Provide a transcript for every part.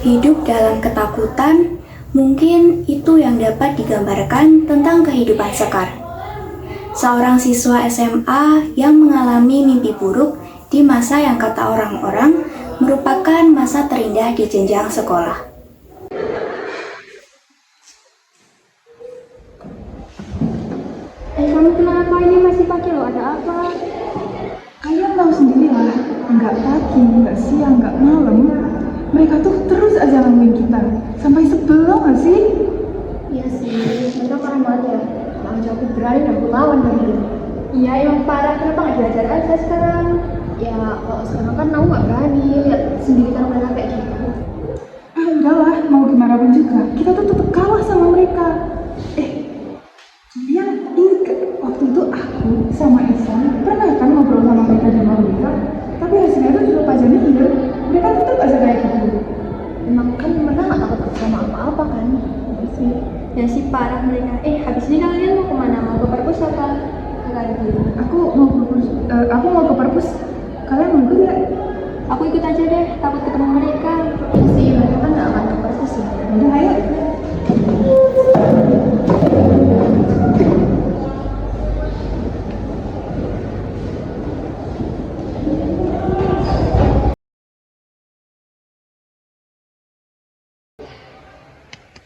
Hidup dalam ketakutan, mungkin itu yang dapat digambarkan tentang kehidupan Sekar. Seorang siswa SMA yang mengalami mimpi buruk di masa yang kata orang-orang merupakan masa terindah di jenjang sekolah. Kamu kenapa ini masih pakai lo? Ada apa? Kalian tahu sendiri lah, nggak pagi, nggak siang, nggak malam. Mereka tuh terus aja gangguin kita. Sampai sebel nggak sih? Iya sih, mereka parah banget ya. Langsung aku berani dan aku lawan dari dia. Iya emang parah, kenapa nggak belajar aja sekarang? Ya kalau sekarang kan aku nggak berani, lihat sendiri kan mereka kayak gitu. Udahlah, mau gimana pun juga, kita tuh tetap kalah sama mereka. Kalian ingat gak? Waktu itu aku sama Isan pernah kan ngobrol sama mereka di mereka, tapi hasilnya tuh tetap aja nihil. Mereka tetap aja kayak gitu. Emang kan mereka nggak takut sama apa-apa kan? Ya sih parah mereka. Habis ini kalian mau kemana? Mau ke perpus apa? Lagi. Aku mau ke perpus. Kalian mau ikut gak? Aku ikut aja deh, takut ketemu mereka. Iya sih, mereka kan nggak akan ke perpus ya. Udah ayo.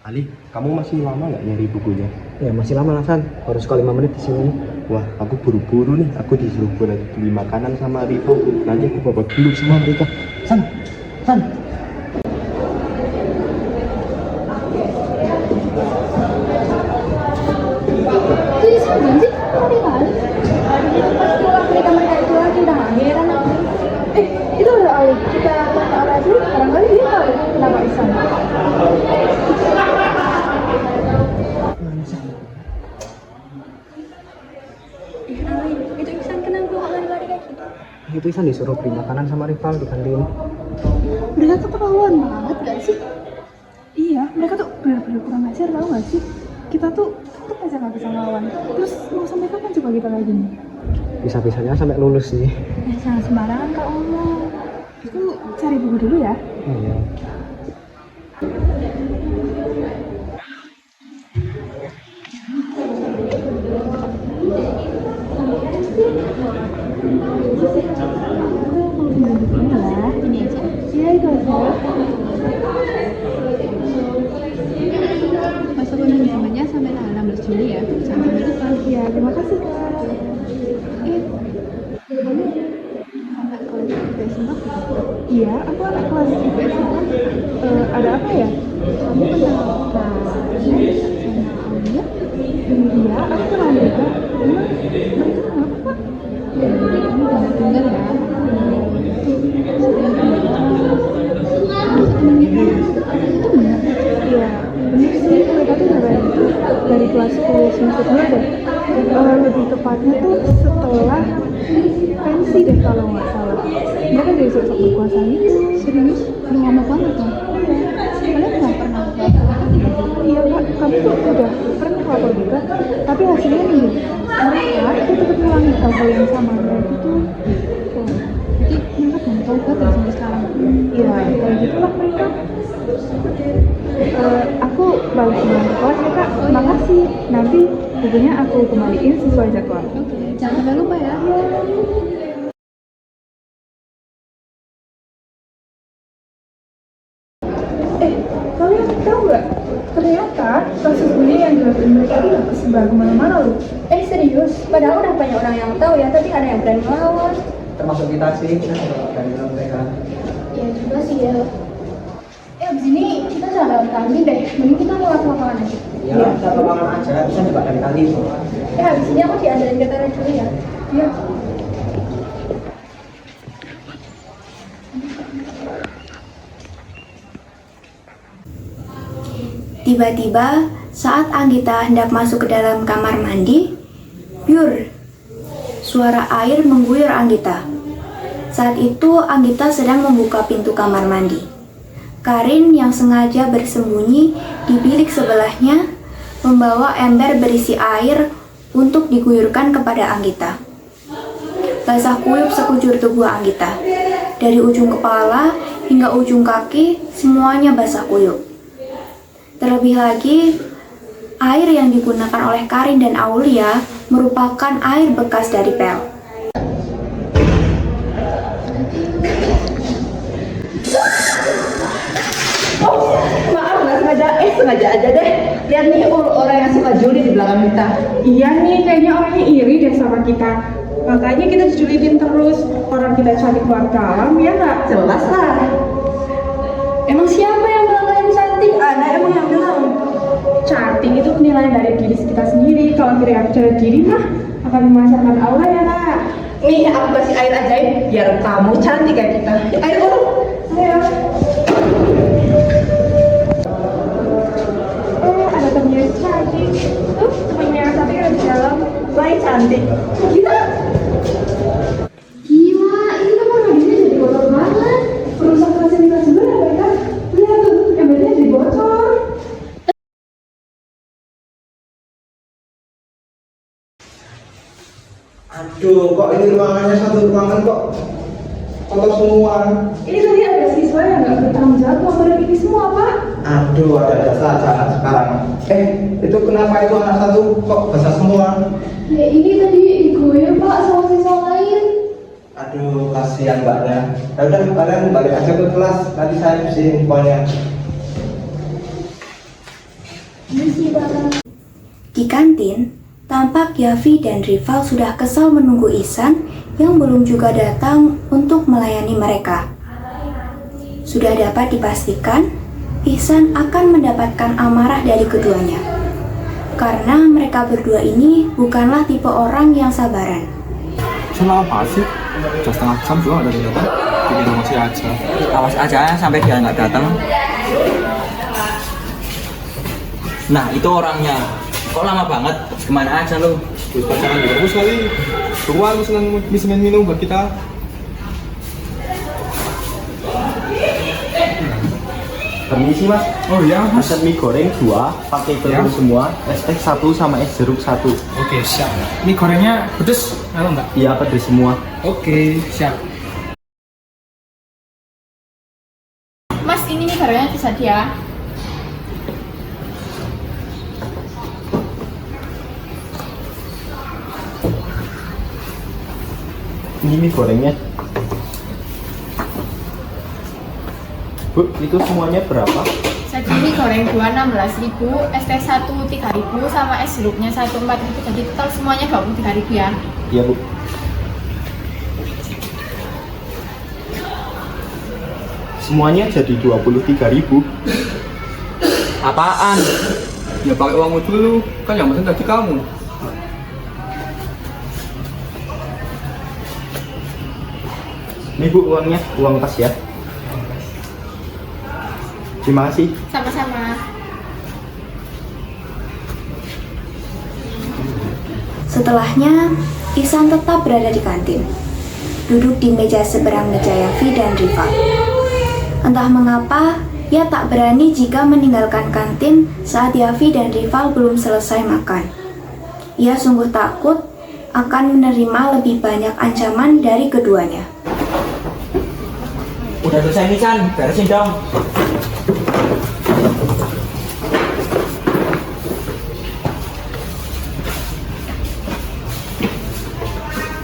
Ali, kamu masih lama nggak nyari bukunya? Ya masih lama lah San, baru sekali 5 menit di sini. Wah, aku buru-buru nih. Aku disuruh beli makanan sama Rivo. Nanti aku bawa dulu sama mereka. San. Itu sih belum sih? Kali kali. Mereka itu lagi udah nggak heran. Itu ada Ali. Kita tanya Ali aja. Barangkali dia tahu kenapa Isan. Itu Isan kenapa lari-lari kayak gitu? Itu Isan disuruh beli makanan sama rival di kantin. Mereka tuh keterlaluan banget gak sih? Iya, mereka tuh benar-benar kurang ajar tau gak sih? Kita tuh tetep aja gak bisa ngelawan. Terus mau sampai kapan coba kita kayak gini? Bisa-bisanya sampai lulus sih. Jangan sembarangan kalau ngomong. Aku cari buku dulu ya. Iya. Ini aja. Iya itu aja. Masa penunjukannya sampai tanggal 16 Juli ya? Sampai lupa. Iya, terima kasih Kak. Kamu anak kelas IPS 4? Iya, aku anak kelas IPS 4. Ada apa ya? Kamu kenal Pak sama Aulia? Iya, aku kenal mereka. Emang mereka kenapa Pak? Kamu dengar ya? Iya, bener sih, mereka tuh udah dari kelas 10 semester 2 deh. Lebih tepatnya tuh setelah pensi deh kalau nggak salah. Mereka dari sosok berkuasa itu. Serius? Lu ngomong banget dong? Kalian nggak pernah Iya Pak, kami tuh udah pernah lapor juga, tapi hasilnya nih mereka itu tetap ngulangi hal-hal yang sama kayak gitu. Oh, Jadi mereka belum tobat ya sampai sekarang. iya kayak gitulah mereka. Aku balik ke kelas ya Kak, makasih. Nanti bukunya aku kembaliin sesuai jadwal. Oke, jangan sampai lupa ya. Kalian tahu nggak? Ternyata kasus bully yang dilakukan mereka itu udah kesebar kemana-mana loh. Serius? Padahal udah banyak orang yang tahu ya, tapi ada yang berani melawan. Termasuk kita sih, kita dari mereka. Ya juga sih ya. Abis ini kita jalan lewat kantin deh. Mending kita lewat lapangan aja. Iya, kita ke lapangan aja, bisa juga dari kali. Abis ini aku diantarin ke toilet dulu ya. Iya. Tiba-tiba, saat Anggita hendak masuk ke dalam kamar mandi, "Yur!" Suara air mengguyur Anggita. Saat itu, Anggita sedang membuka pintu kamar mandi. Karin yang sengaja bersembunyi di bilik sebelahnya membawa ember berisi air untuk diguyurkan kepada Anggita. Basah kuyup sekujur tubuh Anggita. Dari ujung kepala hingga ujung kaki, semuanya basah kuyup. Terlebih lagi, air yang digunakan oleh Karin dan Aulia merupakan air bekas dari pel. Maaf nggak sengaja, sengaja aja deh. Lihat nih orang yang suka juli di belakang kita. Iya nih, kayaknya orangnya iri deh sama kita. Makanya kita dijulitin terus. Orang kita cari keluarga alam, ya nggak? Jelas lah. Emang siapa yang bilang kalian cantik? Ada emang yang bilang. Cantik itu penilaian dari diri kita sendiri. Kalau kita percaya diri mah akan memasarkan Allah ya Kak. Nih aku kasih air ajaib biar kamu cantik kayak kita. Ayo urut. Ayo. Oh, ada temennya cantik. Temennya cantik ada di dalam. Baik cantik. Kita Gila, ini kamar mandinya jadi kotor banget. Perusahaan fasilitas juga ya mereka. Lihat tuh, embernya jadi bocor. Aduh, kok ini ruangannya satu ruangan kok kotor semua. Ini tadi ada siswa yang nggak bertanggung jawab ngomongin ini semua Pak. Aduh, ada salah anak sekarang. Itu kenapa itu anak satu kok basah semua? Ya ini tadi diguyur Pak sama siswa lain. Aduh, kasihan mbaknya. Ya udah, kalian balik aja ke kelas. Nanti saya bersihin pokoknya. Di kantin, tampak Yavi dan Rival sudah kesal menunggu Ihsan yang belum juga datang untuk melayani mereka. Sudah dapat dipastikan, Ihsan akan mendapatkan amarah dari keduanya. Karena mereka berdua ini bukanlah tipe orang yang sabaran. Selama apa sih? Udah setengah jam juga nggak ada datang. Bikin emosi aja. Awas aja sampai dia nggak datang. Nah, itu orangnya. Kok lama banget? Kemana aja lu? Terus pacaran juga bagus kali. Keluar misalnya minum buat kita. Permisi mas. Oh iya mas. Pesan mie goreng 2, pakai telur Ya. semua, es teh 1 sama es jeruk 1. Oke siap. Mie gorengnya pedes atau enggak? Iya, pedes semua. Oke siap. Mas, ini nih gorengnya bisa dia. Ini mie gorengnya. Bu, itu semuanya berapa? Jadi mie goreng 2 16.000, es teh 1 3.000 sama es jeruknya 1 4.000. Jadi total semuanya 23.000 ya. Iya bu. Semuanya jadi 23.000. Apaan? Ya pakai uangmu dulu. Kan yang pesen tadi kamu. Ini bu uangnya, uang kas ya. Terima kasih. Sama-sama. Setelahnya, Ihsan tetap berada di kantin, duduk di meja seberang meja Yavi dan Rival. Entah mengapa, Ia tak berani jika meninggalkan kantin saat Yafi dan rival belum selesai makan. Ia sungguh takut akan menerima lebih banyak ancaman dari keduanya. Udah selesai nih Chan, beresin dong.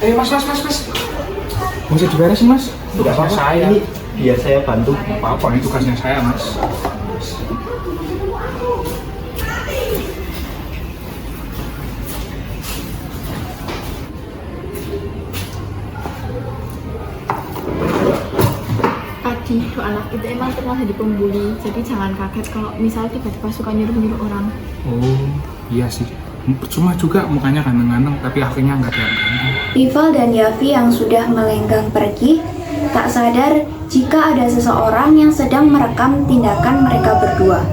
Mas. Masih diberesin mas. Tidak apa-apa, saya. ini biar saya bantu. Apa ini tugasnya saya mas. Tadi tuh anak itu emang pernah jadi pembuli, jadi jangan kaget kalau misal tiba-tiba suka nyuruh-nyuruh orang. Oh iya sih. Cuma juga mukanya ganteng-ganteng tapi akhirnya nggak ganteng. Rival dan Yafi yang sudah melenggang pergi tak sadar jika ada seseorang yang sedang merekam tindakan mereka berdua.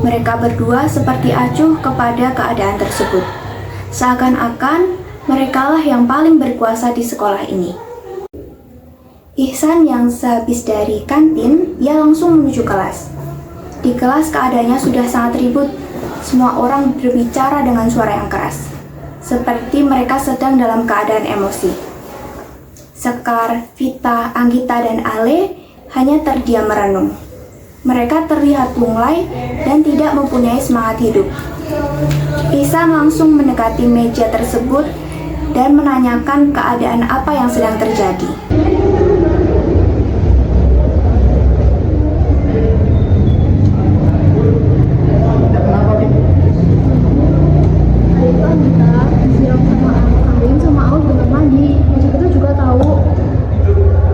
Mereka berdua seperti acuh kepada keadaan tersebut. Seakan-akan merekalah yang paling berkuasa di sekolah ini. Ihsan yang sehabis dari kantin, ia langsung menuju kelas. Di kelas keadaannya sudah sangat ribut. Semua orang berbicara dengan suara yang keras, seperti mereka sedang dalam keadaan emosi. Sekar, Vita, Anggita, dan Ale hanya terdiam merenung. Mereka terlihat lunglai dan tidak mempunyai semangat hidup. Ihsan langsung mendekati meja tersebut dan menanyakan keadaan apa yang sedang terjadi.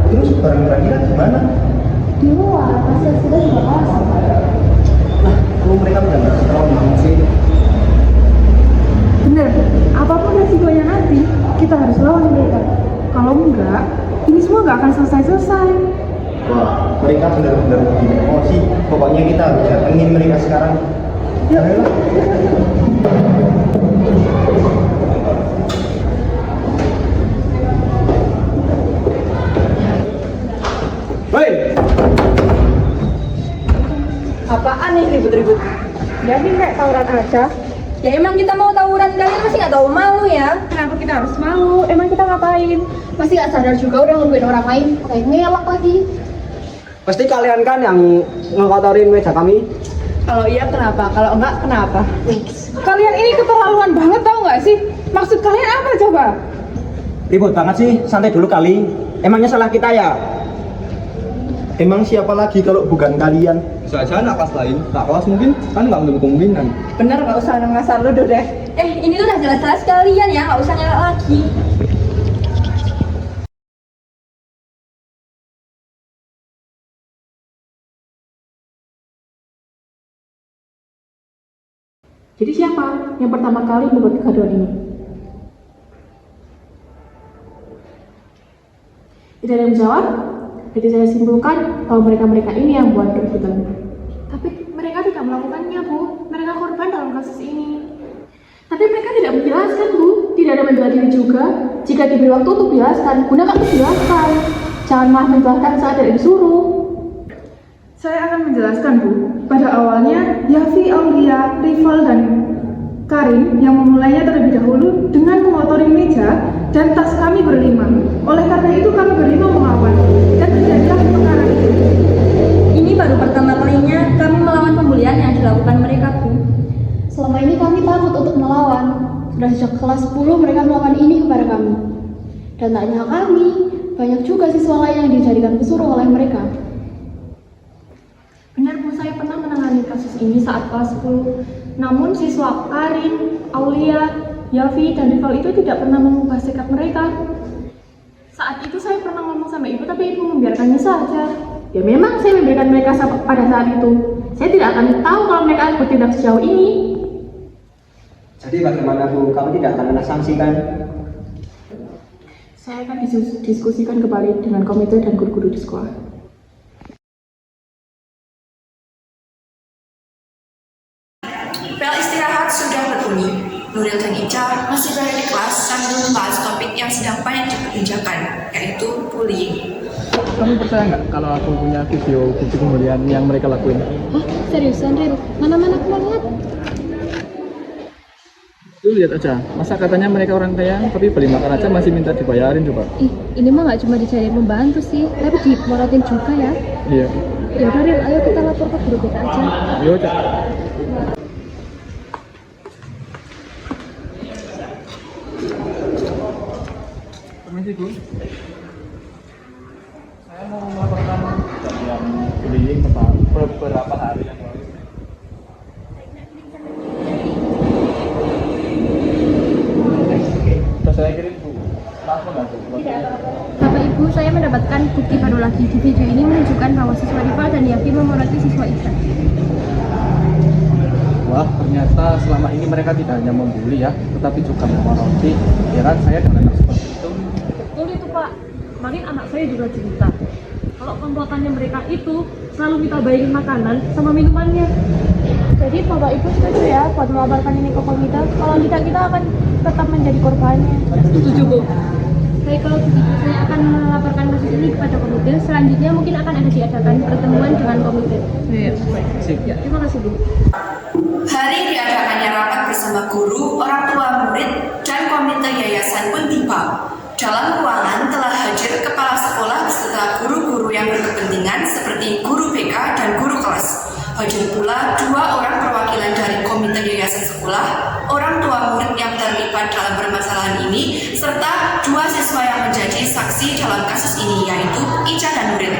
Terus barang-barang kita gimana? Di luar, pasti kita juga kalah. Nah, kalau mereka udah nggak strong banget sih. Bener, apapun resikonya nanti, kita harus lawan mereka. Kalau enggak, ini semua nggak akan selesai-selesai. Wah, mereka benar-benar bikin emosi. Pokoknya kita harus datengin mereka sekarang. Yuk. Ayolah. Hei! Apaan nih ribut-ribut? Jadi kayak tawuran aja. Ya emang kita mau tawuran, kalian masih nggak tahu malu ya? Kenapa kita harus malu? Emang kita ngapain? Masih nggak sadar juga udah ngerugiin orang lain, kayak ngelak lagi. Pasti kalian kan yang ngekotorin meja kami. Kalau iya kenapa? Kalau enggak kenapa? Kalian ini keterlaluan banget tau nggak sih? Maksud kalian apa coba? Ribut banget sih, santai dulu kali. Emangnya salah kita ya? Emang siapa lagi kalau bukan kalian? Bisa aja anak kelas lain, tak kelas mungkin kan nggak menutup kemungkinan. Bener, nggak usah ngasar lu deh. Ini tuh udah jelas-jelas kalian ya, nggak usah nyelak lagi. Jadi siapa yang pertama kali membuat kegaduhan ini? Tidak ada yang menjawab? Jadi saya simpulkan bahwa mereka-mereka ini yang buat keributan. Tapi mereka tidak melakukannya, Bu. Mereka korban dalam kasus ini. Tapi mereka tidak menjelaskan, Bu. Tidak ada membela diri juga. Jika diberi waktu untuk menjelaskan, gunakan untuk menjelaskan. Jangan malah menjelaskan saat tidak disuruh. Saya akan menjelaskan, Bu. Pada awalnya, Yafi, Aulia, Rival, dan Karim yang memulainya terlebih dahulu dengan mengotori meja dan tas kami berlima. Oleh karena itu kami berlima melawan dan terjadilah perkara itu. Ini baru pertama kalinya kami melawan pembulian yang dilakukan mereka, Bu. Selama ini kami takut untuk melawan. Sudah sejak kelas 10 mereka melakukan ini kepada kami. Dan tak hanya kami, banyak juga siswa lain yang dijadikan pesuruh oleh mereka. Benar, Bu, saya pernah menangani kasus ini saat kelas 10. Namun siswa Karim, Aulia, Yafi, dan Rival itu tidak pernah mengubah sikap mereka. Saat itu saya pernah ngomong sama ibu, tapi ibu membiarkannya saja. Ya memang saya memberikan mereka pada saat itu. Saya tidak akan tahu kalau mereka bertindak sejauh ini. Jadi bagaimana Bu? Kamu tidak akan kena sanksi kan? Saya akan diskusikan kembali dengan komite dan guru-guru di sekolah. Bel istirahat sudah berbunyi. Nuril dan Ica masih berada di kelas sambil membahas topik yang sedang banyak diperbincangkan, yaitu bullying. kamu percaya nggak kalau aku punya video bukti pembulian yang mereka lakuin? Hah? Seriusan, Ril? Mana-mana aku mau lihat. Tuh lihat aja, masa katanya mereka orang kaya, tapi beli makan aja masih minta dibayarin coba. Ih, ini mah nggak cuma dicari pembantu sih, tapi dimorotin juga ya. Iya. Ya udah, Ril, ayo kita lapor ke guru BK aja. Yo, Cak. Permisi, Bu. Saya mau melaporkan kejadian bullying beberapa hari yang lalu. Sudah saya kirim, Bu. Langsung nggak, Bu? Bapak Ibu, saya mendapatkan bukti baru lagi. Di video ini menunjukkan bahwa siswa rival dan Yafi memoroti siswa Ihsan. Wah, ternyata selama ini mereka tidak hanya membuli ya, tetapi juga memoroti. Kira saya dengan anak seperti itu. Betul itu Pak, kemarin anak saya juga cerita kalau komplotannya mereka itu selalu minta bayarin makanan sama minumannya. Jadi Bapak Ibu setuju ya buat melaporkan ini ke komite? Kalau tidak, kita akan tetap menjadi korbannya. Setuju Bu. Baik, kalau begitu saya akan melaporkan kasus ini kepada komite. Selanjutnya mungkin akan ada diadakan pertemuan dengan komite. Ya, terima kasih Bu. Hari diadakannya rapat bersama guru, orang tua murid, dan komite yayasan pun tiba. Dalam ruangan telah hadir kepala sekolah beserta guru-guru yang berkepentingan seperti guru BK dan guru kelas. Hadir pula 2 orang perwakilan dari komite yayasan sekolah, orang tua murid yang terlibat dalam permasalahan ini, serta 2 siswa yang menjadi saksi dalam kasus ini, yaitu Ica dan Nuril.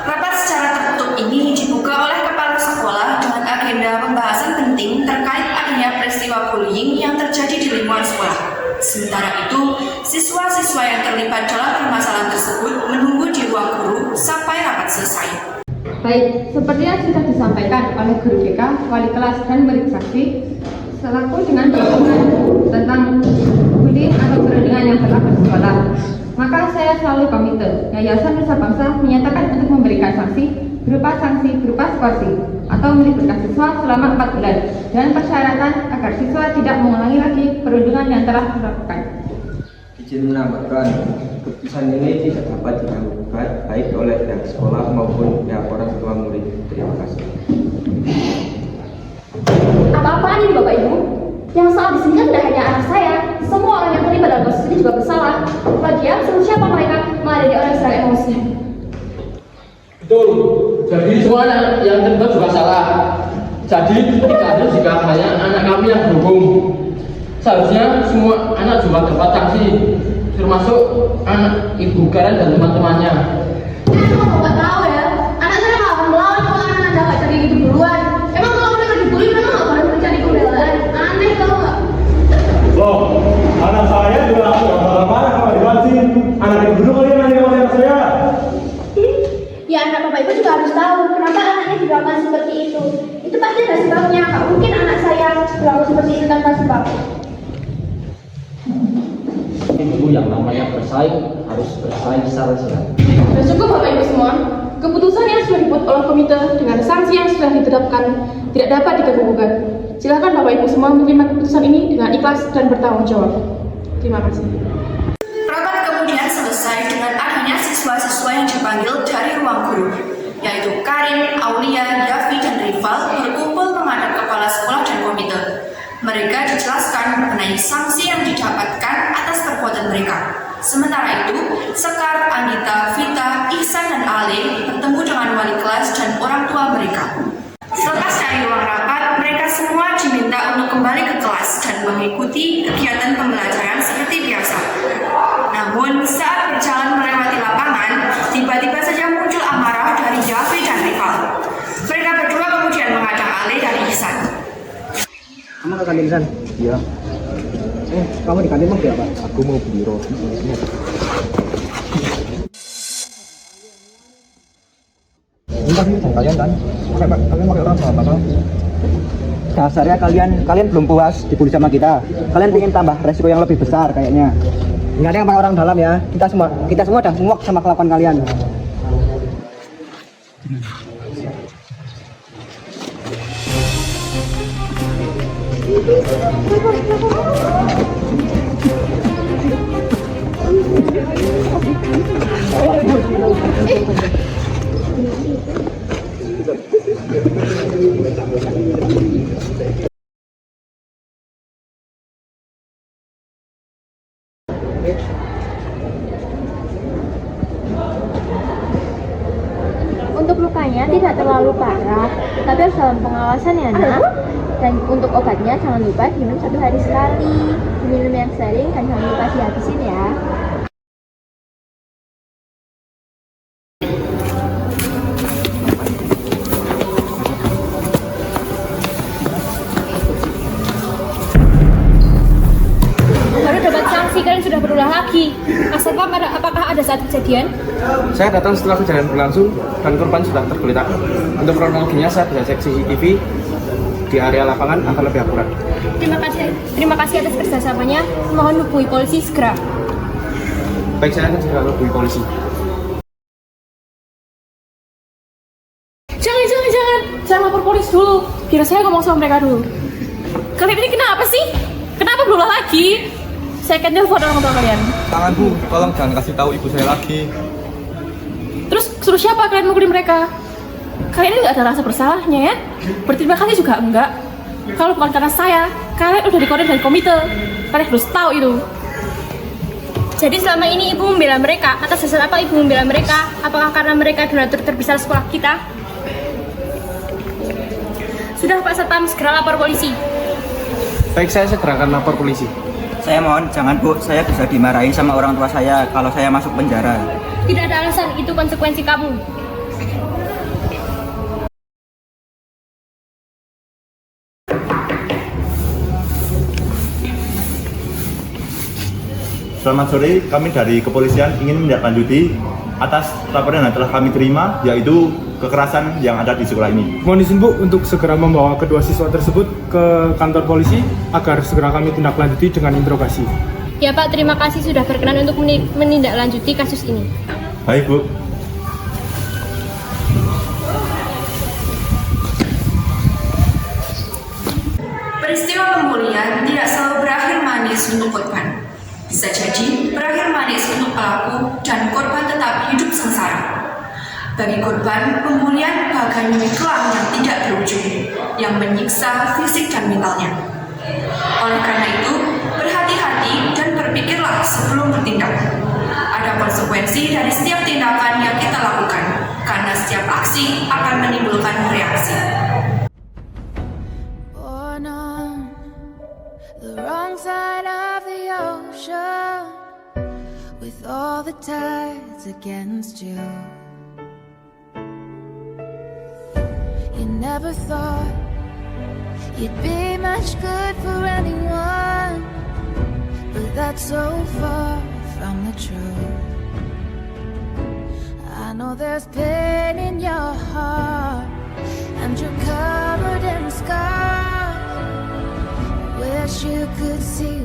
Rapat secara tertutup ini dibuka oleh kepala sekolah dengan agenda pembahasan penting terkait adanya peristiwa bullying yang terjadi di lingkungan sekolah. Sementara itu, siswa-siswa yang terlibat dalam permasalahan tersebut menunggu di ruang guru sampai rapat selesai. Baik, seperti yang sudah disampaikan oleh guru BK, wali kelas, dan murid saksi, selaku dengan pertanyaan tentang bullying atau perundingan yang berlaku di sekolah, maka saya selalu komite Yayasan Nusa Bangsa menyatakan untuk memberikan sanksi berupa skorsing atau melibatkan siswa selama 4 bulan dan persyaratan agar siswa tidak mengulangi lagi perundungan yang telah dilakukan. Izin menambahkan, keputusan ini tidak dapat dilakukan baik oleh pihak sekolah maupun pihak orang tua murid. Terima kasih. Apa-apaan ini Bapak Ibu? Yang salah di sini kan tidak hanya anak saya, semua orang yang terlibat dalam kasus ini juga bersalah. Lagian, siapa mereka malah jadi orang yang sedang emosi. Betul. Jadi semua yang terlibat juga salah. Jadi tidak ada jika hanya anak kami yang berhukum. Seharusnya semua anak juga dapat sanksi, termasuk anak ibu Karen dan teman-temannya. Emang Bapak tahu ya, anak saya nggak akan melawan kalau anak Anda nggak cari gitu duluan. Emang kalau mereka dibully, memang nggak boleh mencari pembelaan. Aneh tau nggak? Loh, anak saya juga nggak marah kalau dibasih. Anak ibu dulu kali yang nanya sama anak saya. Ya anak Bapak Ibu juga harus tahu kenapa anaknya dilakukan seperti itu. Itu pasti ada sebabnya. Nggak mungkin anak saya berlaku seperti itu tanpa sebab. Ibu yang namanya bersaing harus bersaing secara sehat. Dan cukup Bapak Ibu semua, keputusan yang sudah dibuat oleh komite dengan sanksi yang sudah ditetapkan tidak dapat diganggu-gugat. Silakan Bapak Ibu semua menerima keputusan ini dengan ikhlas dan bertanggung jawab. Terima kasih. Rapat kemudian selesai dengan adanya siswa-siswa yang dipanggil dari ruang guru, yaitu Karin, Aulia, Yafi, dan Rival berkumpul menghadap kepala sekolah dan komite. Mereka dijelaskan mengenai sanksi yang didapatkan atas perbuatan mereka. Sementara itu, Sekar, Anita, Vita, Ihsan, dan Ale bertemu dengan wali kelas dan orang tua mereka. Selepas dari ruang rapat, mereka semua diminta untuk kembali ke kelas dan mengikuti kegiatan pembelajaran seperti biasa. Namun, saat berjalan melewati lapangan, tiba-tiba saja muncul amarah dari Yafi dan Rival. Mereka berdua kemudian mengadang Ale dan Ihsan. Kamu ke kantin, San? Iya. Kamu di kantin mau beli apa? Aku mau beli roti. Entah sih, kalian kan? Kalian pakai orang apa kan? Dasarnya kalian belum puas dibully sama kita. Kalian ingin tambah resiko yang lebih besar kayaknya. Nggak ada yang pakai orang dalam ya. Kita semua udah muak sama kelakuan kalian. Untuk lukanya tidak terlalu parah, tapi harus dalam pengawasan ya nak. Dan untuk obatnya jangan lupa diminum 1 hari sekali. Diminum yang sering dan jangan lupa dihabisin ya. Baru dapat sanksi, kalian sudah berulah lagi. Asapam, apakah ada saat kejadian? Saya datang setelah kejadian berlangsung dan korban sudah tergeletak. Untuk kronologinya saya bisa cek CCTV di area lapangan akan lebih akurat. Terima kasih atas kerjasamanya. Mohon hubungi polisi segera. Baik, saya akan segera hubungi polisi. Jangan lapor polisi dulu. Biar saya ngomong sama mereka dulu. Kalian ini kenapa sih? Kenapa berulah lagi? Saya akan telepon orang tua kalian. Tangan Bu, tolong jangan kasih tahu ibu saya lagi. Terus suruh siapa kalian mukuli mereka? Kalian ini nggak ada rasa bersalahnya ya? Berterima kasih juga enggak? Kalau bukan karena saya, kalian udah dikeluarin dari komite. Kalian harus tahu itu. Jadi selama ini ibu membela mereka. Atas dasar apa ibu membela mereka? Apakah karena mereka donatur terbesar sekolah kita? Sudah Pak Satpam, segera lapor polisi. Baik, saya segera akan lapor polisi. Saya mohon jangan Bu, saya bisa dimarahin sama orang tua saya kalau saya masuk penjara. Tidak ada alasan, itu konsekuensi kamu. Selamat sore, kami dari kepolisian ingin menindaklanjuti atas laporan yang telah kami terima, yaitu kekerasan yang ada di sekolah ini. Mohon izin Bu untuk segera membawa kedua siswa tersebut ke kantor polisi agar segera kami tindak lanjuti dengan interogasi. Ya Pak, terima kasih sudah berkenan untuk menindaklanjuti kasus ini. Baik Bu. Peristiwa pembulian tidak selalu berakhir manis untuk korban. Bisa jadi berakhir manis untuk pelaku dan korban tetap hidup sengsara. Bagi korban, pembulian bahkan menjadi kelam yang tidak berujung, yang menyiksa fisik dan mentalnya. Oleh karena itu, berhati-hati dan berpikirlah sebelum bertindak. Ada konsekuensi dari setiap tindakan yang kita lakukan, karena setiap aksi akan menimbulkan reaksi. Born on the wrong side of the ocean, with all the tides against you. You never thought you'd be much good for anyone, but that's so far from the truth. I know there's pain in your heart, and you're covered in scars. Wish you could see